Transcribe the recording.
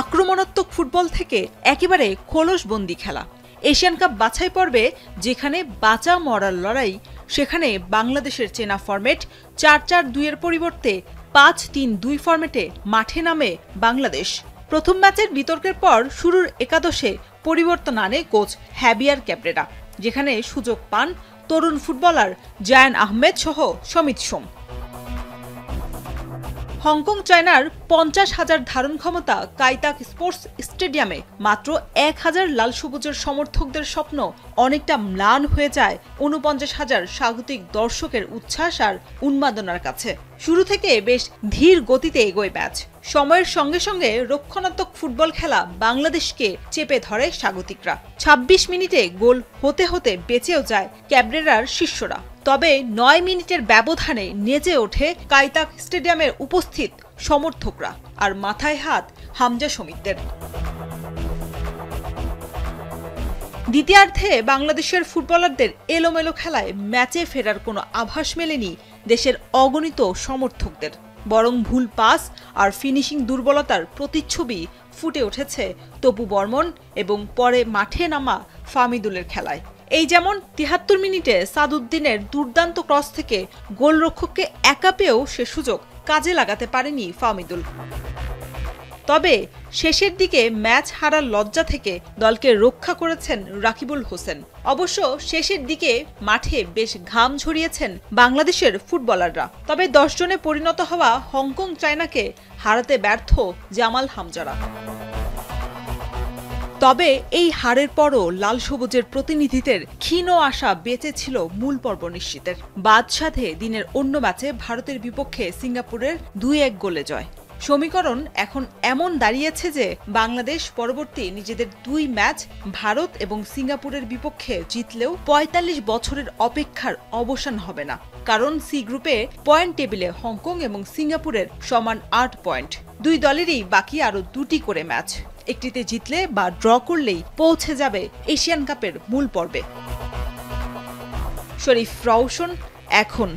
আক্রমণাত্মক ফুটবল থেকে একেবারে খোলসবন্দি খেলা। এশিয়ান কাপ বাছাই পর্বে যেখানে বাঁচা মরার লড়াই, সেখানে বাংলাদেশের চেনা ফরম্যাট ৪-৪-২-এর পরিবর্তে ৫-৩-২ ফরম্যাটে মাঠে নামে বাংলাদেশ। প্রথম ম্যাচের বিতর্কের পর শুরুর একাদশে পরিবর্তন আনে কোচ হ্যাবিয়ার ক্যাব্রেরা, যেখানে সুযোগ পান তরুণ ফুটবলার জায়ান আহমেদ সহ সমিত সোম। হংকং চায়নার ৫০,০০০ ধারণ ক্ষমতা কাইতাক স্পোর্টস স্টেডিয়ামে মাত্র ১,০০০ লাল সবুজের সমর্থকদের স্বপ্ন অনেকটা ম্লান হয়ে যায় ৪৯,০০০ স্বাগতিক দর্শকের উচ্ছ্বাস আর উন্মাদনার কাছে। শুরু থেকে বেশ ধীর গতিতে এগোয় ম্যাচ। সময়ের সঙ্গে সঙ্গে রক্ষণাত্মক ফুটবল খেলা বাংলাদেশকে চেপে ধরে স্বাগতিকরা। ২৬ মিনিটে গোল হতে হতে বেঁচেও যায় ক্যাব্রেরার শিষ্যরা। তবে ৯ মিনিটের ব্যবধানে নেচে ওঠে কাইতাক স্টেডিয়ামের উপস্থিত সমর্থকরা, আর মাথায় হাত হামজা সমিতদের। দ্বিতীয়ার্ধে বাংলাদেশের ফুটবলারদের এলোমেলো খেলায় ম্যাচে ফেরার কোনো আভাস মেলেনি দেশের অগণিত সমর্থকদের, বরং ভুল পাস আর ফিনিশিং দুর্বলতার প্রতিচ্ছবি ফুটে উঠেছে তপু বর্মন এবং পরে মাঠে নামা ফামিদুলের খেলায়। এই যেমন ৭৩ মিনিটে সাদউদ্দিনের দুর্দান্ত ক্রস থেকে গোলরক্ষককে একা পেয়েও সে সুযোগ কাজে লাগাতে পারেনি ফামিদুল। তবে শেষের দিকে ম্যাচ হারার লজ্জা থেকে দলকে রক্ষা করেছেন রাকিবুল হোসেন। অবশ্য শেষের দিকে মাঠে বেশ ঘাম ঝরিয়েছেন বাংলাদেশের ফুটবলাররা। তবে ১০ জনে পরিণত হওয়া হংকং চায়নাকে হারাতে ব্যর্থ জামাল হামজারা। তবে এই হারের পরও লাল সবুজের প্রতিনিধিদের ক্ষীণ আশা বেঁচে ছিল মূল পর্ব নিশ্চিতের। বাদ সাধে দিনের অন্য ম্যাচে ভারতের বিপক্ষে সিঙ্গাপুরের ২-১ গোলে জয়। সমীকরণ এখন এমন দাঁড়িয়েছে যে বাংলাদেশ পরবর্তী নিজেদের ২ ম্যাচ ভারত এবং সিঙ্গাপুরের বিপক্ষে জিতলেও ৪৫ বছরের অপেক্ষার অবসান হবে না। কারণ সি গ্রুপে পয়েন্ট টেবিলে হংকং এবং সিঙ্গাপুরের সমান ৮ পয়েন্ট। দুই দলেরই বাকি আরও ২টি করে ম্যাচ। একটিতে জিতলে বা ড্র করলেই পৌঁছে যাবে এশিয়ান কাপের মূল পর্বে। শরীফ রওশন, এখন।